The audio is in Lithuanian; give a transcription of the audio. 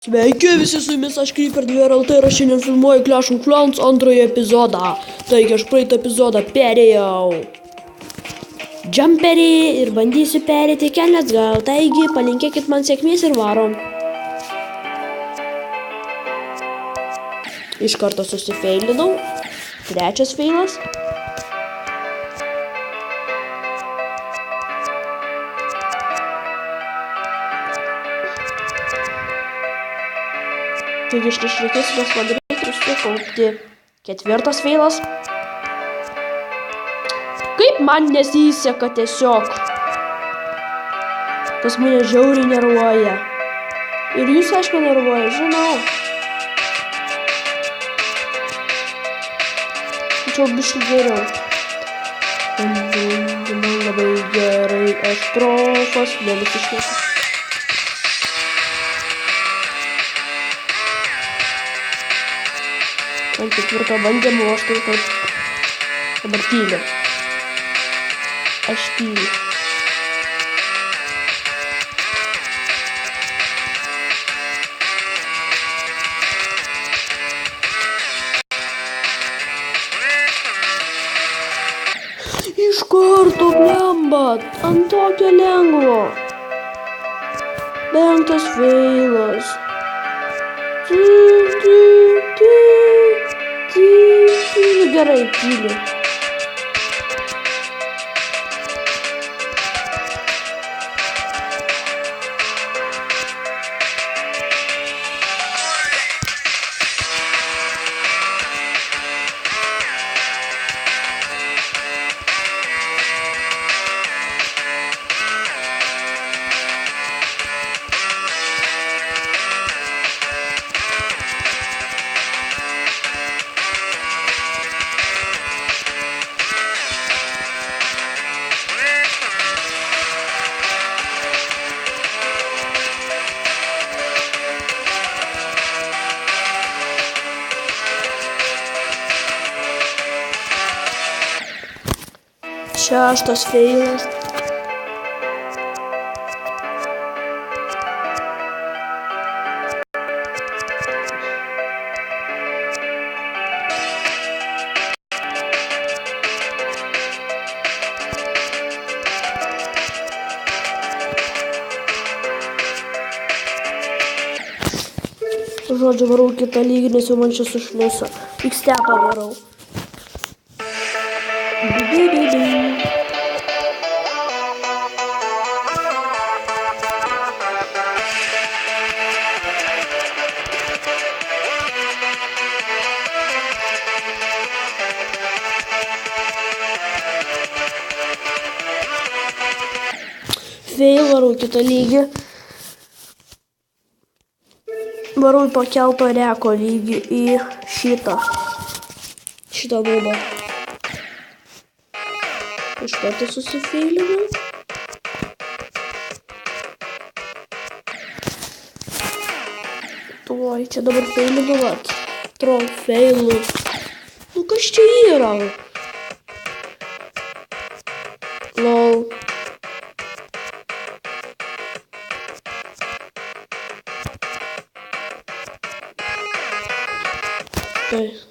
Sveiki visi, su jumis aš Creeper 2RLT ir aš šiandien filmuoju Clash of Clans antrąjį epizodą. Taigi aš praeitą epizodą perėjau jumperį ir bandysiu perėti kelią atgal. Taigi palinkėkit man sėkmės ir varom. Iš karto susifeilinau. Trečias feilas. Taigi iš reikės jas padaryti ir sukaupti. Ketvirtas feilas. Kaip man nesiseka tiesiog. Tas mane žiauriai nervuoja. Ir jūs aišku nervuoja, žinau. Tačiau biškai geriau. Man labai gerai, aš profas, nenusišnėsiu. Ant ketvirto bandymo aš taip pat dabar tyliu. Aš tyliu. Iš karto blembat, ant tokio lengvo. Penktas feilas. Gerai, tyliu. Šeštas feilas. Žodžiu, varau kitą lygį, nes jau man čia sušliuso. X-tepą varau. Fail, varau kitą lygį. Varau į pakelto reko lygį į šitą nubą. Iš karto susifeilinau. Tuoj, čia dabar feilinu, vat. Troll feilu. Nu, kas čia yra? Lol. Tai.